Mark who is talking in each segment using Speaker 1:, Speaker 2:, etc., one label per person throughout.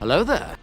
Speaker 1: Hello there.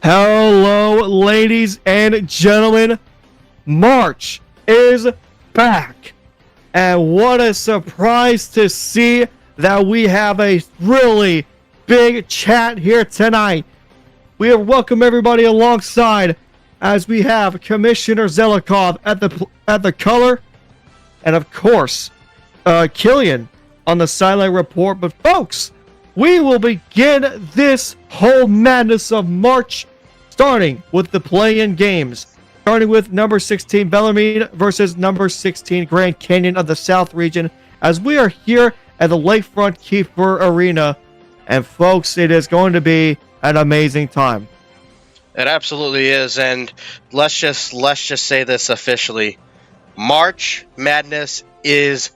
Speaker 2: Hello, ladies and gentlemen. March is back. And what a surprise to see that we have a really big chat here tonight. We welcome everybody alongside as we have Commissioner Zelikov at the color, and of course, Killian on the sideline report. But folks, we will begin this whole madness of March, starting with the play-in games. Starting with number 16 Bellarmine versus number 16 Grand Canyon of the South region, as we are here at the Lakefront Kiefer Arena. And folks, it is going to be an amazing time.
Speaker 3: It absolutely is, and let's just say this officially. March Madness is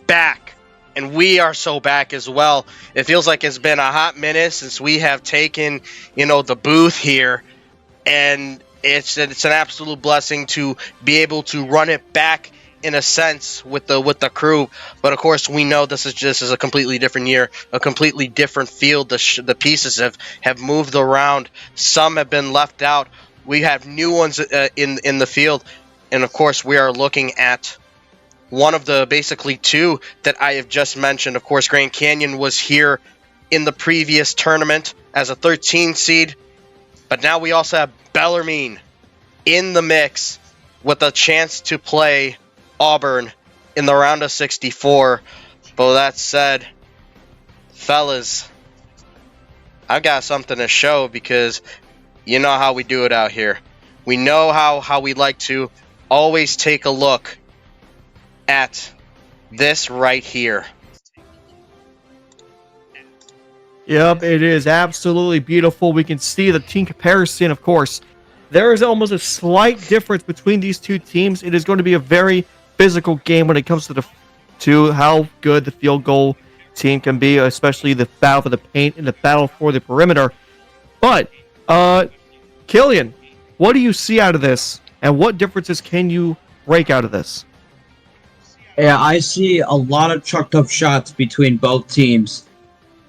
Speaker 3: back, and we are so back as well. It feels like it's been a hot minute since we have taken, the booth here, and it's an absolute blessing to be able to run it back in a sense with the crew. But of course, we know this is a completely different year, a completely different field. The pieces have moved around. Some have been left out. We have new ones in the field, and of course, we are looking at one of the basically two that I have just mentioned. Of course, Grand Canyon was here in the previous tournament as a 13 seed, but now we also have Bellarmine in the mix with a chance to play Auburn in the round of 64. But with that said, fellas, I've got something to show, because you know how we do it out here. We know how we like to always take a look at this right here.
Speaker 2: Yep, it is absolutely beautiful. We can see the team comparison, of course. There is almost a slight difference between these two teams. It is going to be a very physical game when it comes to how good the field goal team can be, especially the battle for the paint and the battle for the perimeter. But, Killian, what do you see out of this, and what differences can you break out of this?
Speaker 4: Yeah, I see a lot of chucked up shots between both teams.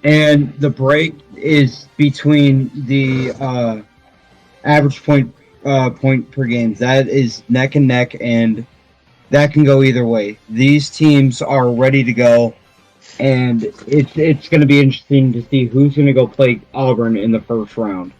Speaker 4: And the break is between the average point per game. That is neck and neck, and that can go either way. These teams are ready to go, and it's going to be interesting to see who's going to go play Auburn in the first round.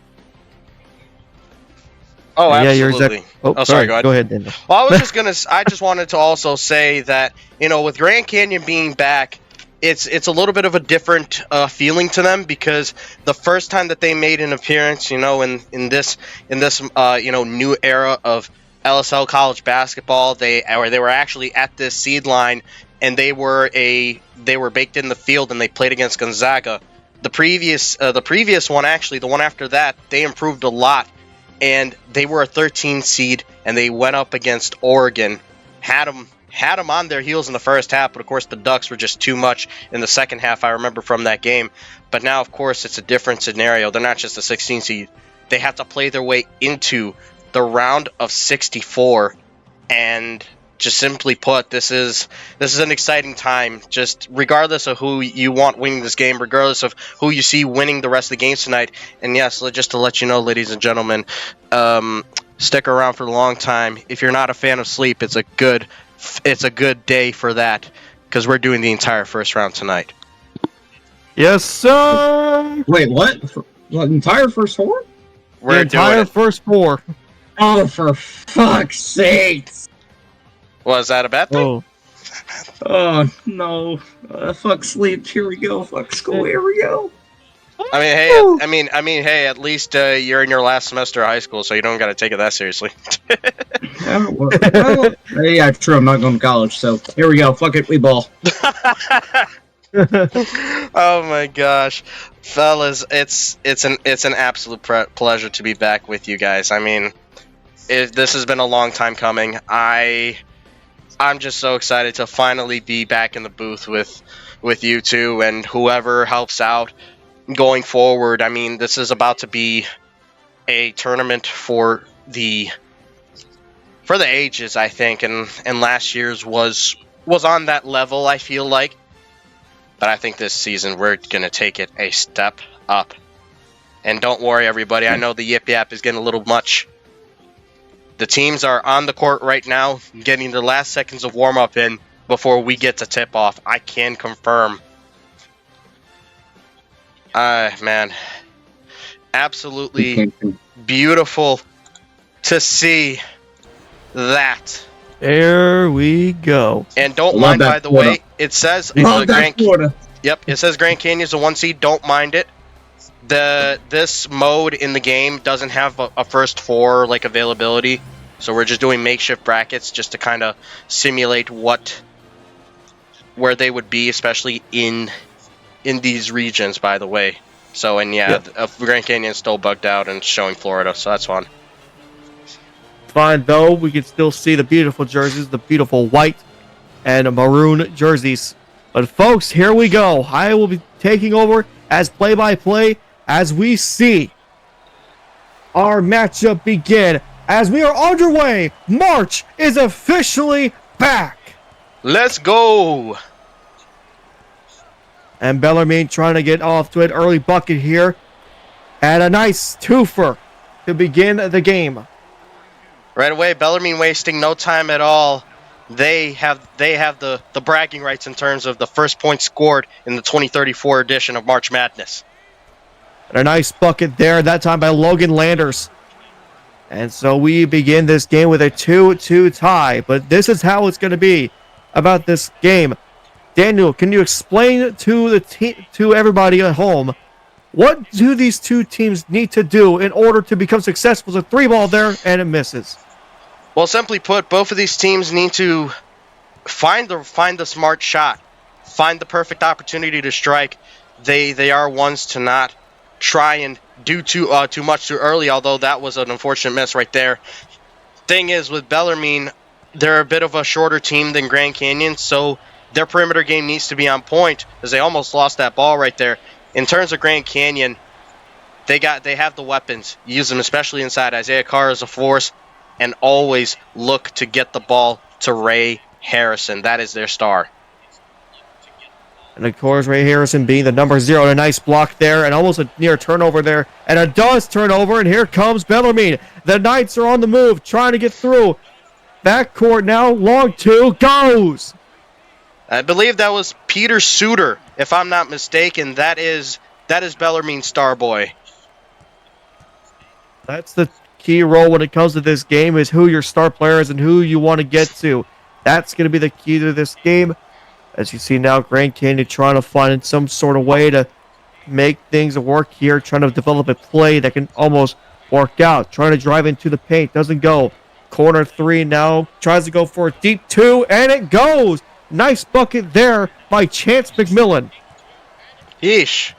Speaker 3: Oh,
Speaker 2: Yeah,
Speaker 3: absolutely.
Speaker 2: sorry.
Speaker 3: Go ahead.
Speaker 2: Go ahead, Daniel.
Speaker 3: Well, I just wanted to also say that, with Grand Canyon being back, it's a little bit of a different feeling to them, because the first time that they made an appearance, in this new era of LSL college basketball, they were actually at this seed line, and they were baked in the field, and they played against Gonzaga. The previous one, actually, the one after that, they improved a lot. And they were a 13 seed, and they went up against Oregon, had them on their heels in the first half, but of course the Ducks were just too much in the second half, I remember from that game. But now, of course, it's a different scenario. They're not just a 16 seed. They have to play their way into the round of 64, and just simply put, this is an exciting time. Just regardless of who you want winning this game, regardless of who you see winning the rest of the games tonight. And yes, just to let you know, ladies and gentlemen, stick around for a long time. If you're not a fan of sleep, it's a good day for that, because we're doing the entire first round tonight.
Speaker 2: Yes, sir.
Speaker 4: Wait, what? The entire first four?
Speaker 2: The entire first four.
Speaker 4: Oh, for fuck's sakes!
Speaker 3: Was that a bad thing?
Speaker 4: Oh no! Fuck sleep. Here we go. Fuck school. Here we go.
Speaker 3: I mean, hey. At least you're in your last semester of high school, so you don't got to take it that seriously.
Speaker 4: Yeah, true. I'm not going to college, so here we go. Fuck it, we ball.
Speaker 3: Oh my gosh, fellas! It's an absolute pleasure to be back with you guys. I mean, this has been a long time coming. I'm just so excited to finally be back in the booth with you two and whoever helps out going forward. I mean, this is about to be a tournament for the ages, I think, and last year's was on that level, I feel like. But I think this season we're going to take it a step up. And don't worry, everybody. I know the yip yap is getting a little much. The teams are on the court right now, getting the last seconds of warm-up in before we get to tip-off. I can confirm. Man. Absolutely beautiful to see that.
Speaker 2: There we go.
Speaker 3: And don't mind, by the way, it says it says Grand Canyon's a 1 seed. Don't mind it. This mode in the game doesn't have a first four availability, so we're just doing makeshift brackets just to kind of simulate where they would be, especially in these regions, by the way. So, and Grand Canyon's still bugged out and showing Florida, so that's fun.
Speaker 2: Fine, though, we can still see the beautiful jerseys, the beautiful white and maroon jerseys. But folks, here we go. I will be taking over as play-by-play as we see our matchup begin. As we are underway, March is officially back.
Speaker 3: Let's go.
Speaker 2: And Bellarmine trying to get off to an early bucket here. And a nice twofer to begin the game.
Speaker 3: Right away, Bellarmine wasting no time at all. They have the bragging rights in terms of the first point scored in the 2034 edition of March Madness.
Speaker 2: And a nice bucket there, that time by Logan Landers. And so we begin this game with a 2-2 tie. But this is how it's going to be about this game. Daniel, can you explain to everybody at home, what do these two teams need to do in order to become successful? It's a three ball there, and it misses.
Speaker 3: Well, simply put, both of these teams need to find the smart shot, find the perfect opportunity to strike. They are ones to not try and do too much too early, although that was an unfortunate miss right there. Thing is, with Bellarmine, they're a bit of a shorter team than Grand Canyon, so their perimeter game needs to be on point, as they almost lost that ball right there. In terms of Grand Canyon, they have the weapons. Use them, especially inside. Isaiah Carr is a force, and always look to get the ball to Ray Harrison. That is their star.
Speaker 2: And of course, Ray Harrison being the number 0. A nice block there and almost a near turnover there. And a does turnover, and here comes Bellarmine. The Knights are on the move, trying to get through. Backcourt now, long 2, goes!
Speaker 3: I believe that was Peter Suter, if I'm not mistaken. That is Bellarmine Starboy.
Speaker 2: That's the key role when it comes to this game, is who your star player is and who you want to get to. That's going to be the key to this game. As you see now, Grand Canyon trying to find some sort of way to make things work here, trying to develop a play that can almost work out. Trying to drive into the paint, doesn't go. Corner 3 now, tries to go for a deep 2, and it goes! Nice bucket there by Chance McMillan.
Speaker 3: Yeesh.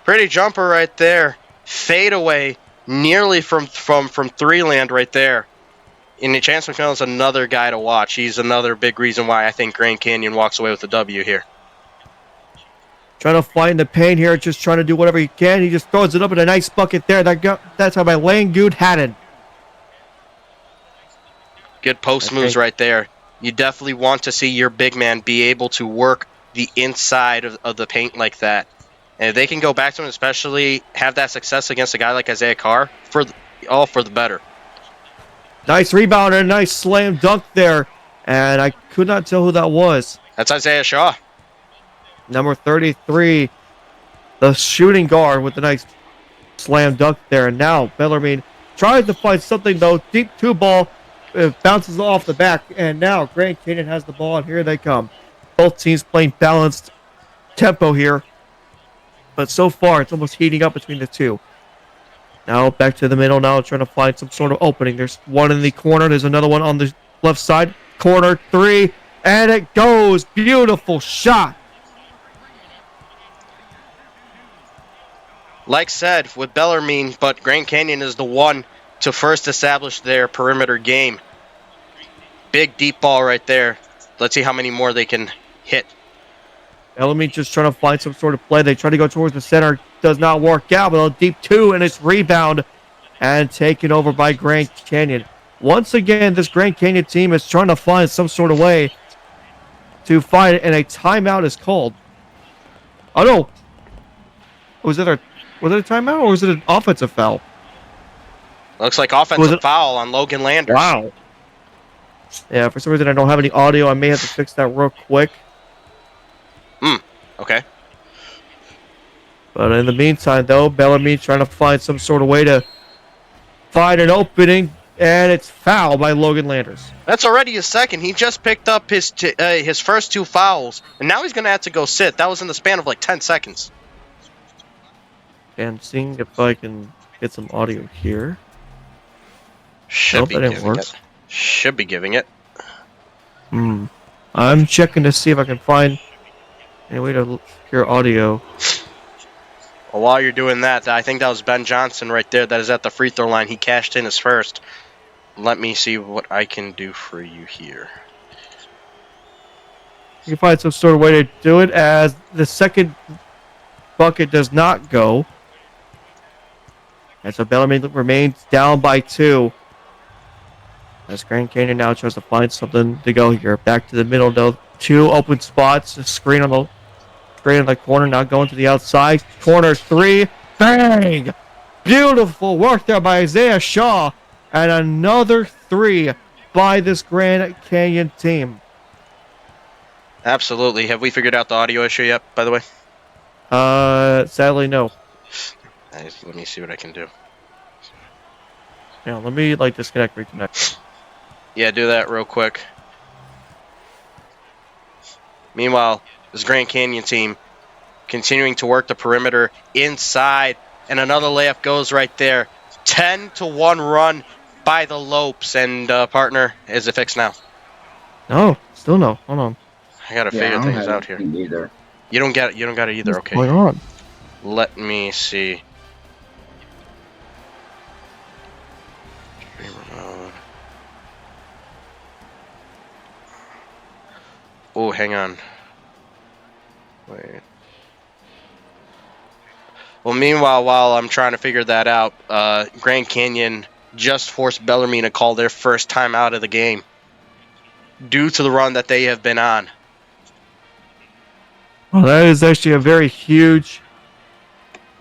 Speaker 3: Pretty jumper right there. Fade away nearly from 3 land right there. And Chance McMillan's another guy to watch. He's another big reason why I think Grand Canyon walks away with the W here.
Speaker 2: Trying to find the paint here, just trying to do whatever he can. He just throws it up in a nice bucket there. That's how by Langood Haddon.
Speaker 3: Good post moves right there. You definitely want to see your big man be able to work the inside of the paint like that. And if they can go back to him, especially have that success against a guy like Isaiah Carr, all for the better.
Speaker 2: Nice rebound and a nice slam dunk there. And I could not tell who that was.
Speaker 3: That's Isaiah Shaw.
Speaker 2: Number 33, the shooting guard with the nice slam dunk there. And now Bellarmine tries to find something, though. Deep 2 ball. It bounces off the back, and now Grand Canyon has the ball, and here they come. Both teams playing balanced tempo here, but so far it's almost heating up between the two. Now back to the middle, now trying to find some sort of opening. There's one in the corner, there's another one on the left side. Corner 3, and it goes! Beautiful shot!
Speaker 3: Like said, with Bellarmine, but Grand Canyon is the one to first establish their perimeter game. Big deep ball right there. Let's see how many more they can hit.
Speaker 2: Bellarmine just trying to find some sort of play. They try to go towards the center. Does not work out, but a deep 2, and it's rebound and taken over by Grand Canyon. Once again, this Grand Canyon team is trying to find some sort of way to find it, and a timeout is called. Oh, no. Was it a timeout, or was it an offensive foul?
Speaker 3: Looks like offensive foul on Logan Landers.
Speaker 2: Wow. Yeah, for some reason I don't have any audio. I may have to fix that real quick.
Speaker 3: Okay.
Speaker 2: But in the meantime, though, Bellarmine trying to find some sort of way to find an opening, and it's fouled by Logan Landers.
Speaker 3: That's already his second. He just picked up his first 2 fouls, and now he's going to have to go sit. That was in the span of like 10 seconds.
Speaker 2: And seeing if I can get some audio here.
Speaker 3: Should be giving it.
Speaker 2: I'm checking to see if I can find any way to hear audio.
Speaker 3: Well, while you're doing that, I think that was Ben Johnson right there that is at the free throw line. He cashed in his first. Let me see what I can do for you here.
Speaker 2: You can find some sort of way to do it, as the second bucket does not go. And so Bellarmine remains down by 2. As Grand Canyon now tries to find something to go here. Back to the middle, though. 2 open spots. A screen on the corner. Now going to the outside. Corner 3. Bang! Beautiful work there by Isaiah Shaw. And another 3 by this Grand Canyon team.
Speaker 3: Absolutely. Have we figured out the audio issue yet, by the way?
Speaker 2: Sadly, no.
Speaker 3: Let me see what I can do.
Speaker 2: Yeah, let me disconnect, reconnect.
Speaker 3: Yeah, do that real quick. Meanwhile, this Grand Canyon team continuing to work the perimeter inside, and another layup goes right there. 10-1 run by the Lopes, and partner, is it fixed now?
Speaker 2: No, still no. Hold on.
Speaker 3: I gotta figure things out here.
Speaker 4: Either.
Speaker 3: You don't got it either.
Speaker 2: What's
Speaker 3: Okay.
Speaker 2: going on?
Speaker 3: Let me see. Oh, hang on. Wait. Well, meanwhile, while I'm trying to figure that out, Grand Canyon just forced Bellarmine to call their first time out of the game due to the run that they have been on.
Speaker 2: Well, that is actually a very huge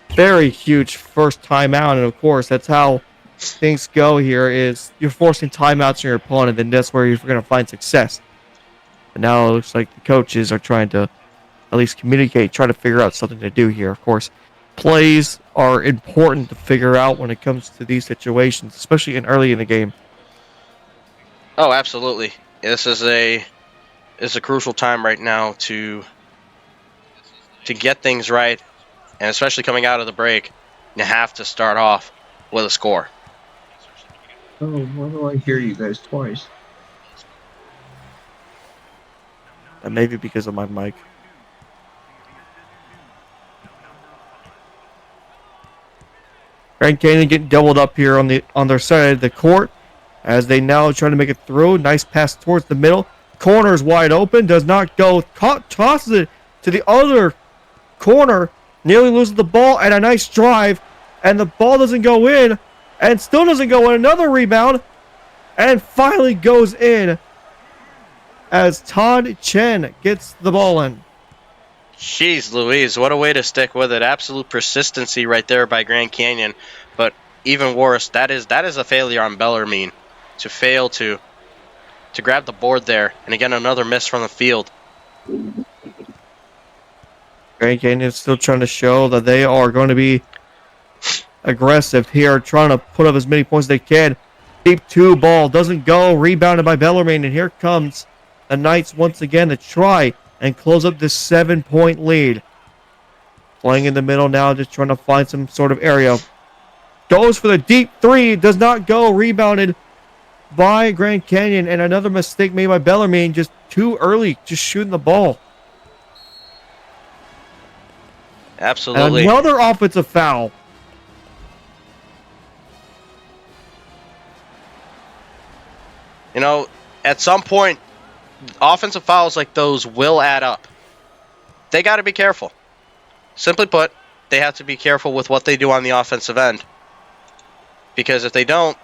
Speaker 2: first timeout, and of course, that's how things go here. Is you're forcing timeouts on your opponent, and that's where you're going to find success. But now it looks like the coaches are trying to at least communicate, try to figure out something to do here. Of course, plays are important to figure out when it comes to these situations, especially early in the game.
Speaker 3: Oh, absolutely. This is a crucial time right now to get things right, and especially coming out of the break, you have to start off with a score.
Speaker 1: Oh, why do I hear you guys twice?
Speaker 2: And maybe because of my mic. Grand Canyon getting doubled up here on their side of the court as they now try to make it through. Nice pass towards the middle. Corner is wide open. Does not go. Tosses it to the other corner. Nearly loses the ball and a nice drive. And the ball doesn't go in. And still doesn't go in. Another rebound. And finally goes in as Todd Chen gets the ball in.
Speaker 3: Jeez Louise, what a way to stick with it. Absolute persistency right there by Grand Canyon. But even worse, that is a failure on Bellarmine to fail to grab the board there. And again, another miss from the field.
Speaker 2: Grand Canyon is still trying to show that they are going to be aggressive here, trying to put up as many points as they can. Deep 2 ball doesn't go. Rebounded by Bellarmine. And here comes the Knights once again to try and close up this 7-point lead. Playing in the middle now, just trying to find some sort of area. Goes for the deep 3. Does not go. Rebounded by Grand Canyon. And another mistake made by Bellarmine. Just too early. Just shooting the ball.
Speaker 3: Absolutely.
Speaker 2: And another offensive foul.
Speaker 3: You know, at some point, offensive fouls like those will add up. They got to be careful. Simply put, they have to be careful with what they do on the offensive end. Because if they don't,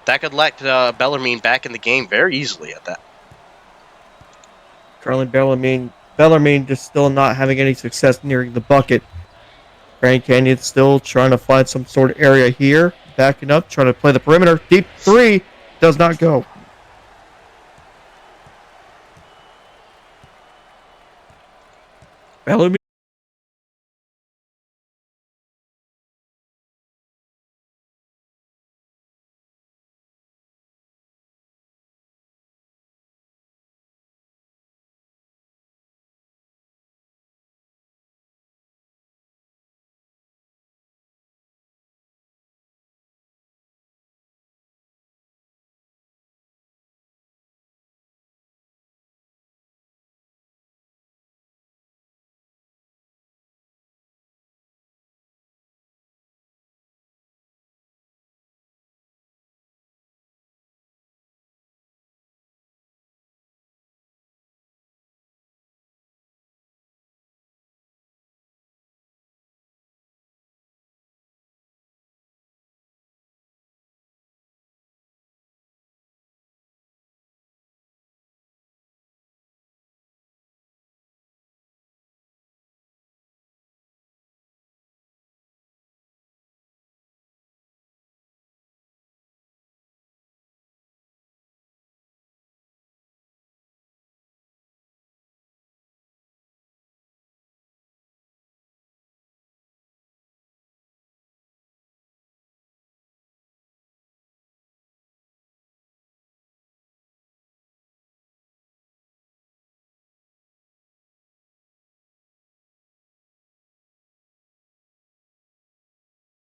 Speaker 3: that could let Bellarmine back in the game very easily at that.
Speaker 2: Currently, Bellarmine just still not having any success nearing the bucket. Grand Canyon still trying to find some sort of area here. Backing up, trying to play the perimeter. Deep 3 does not go. Bellarmine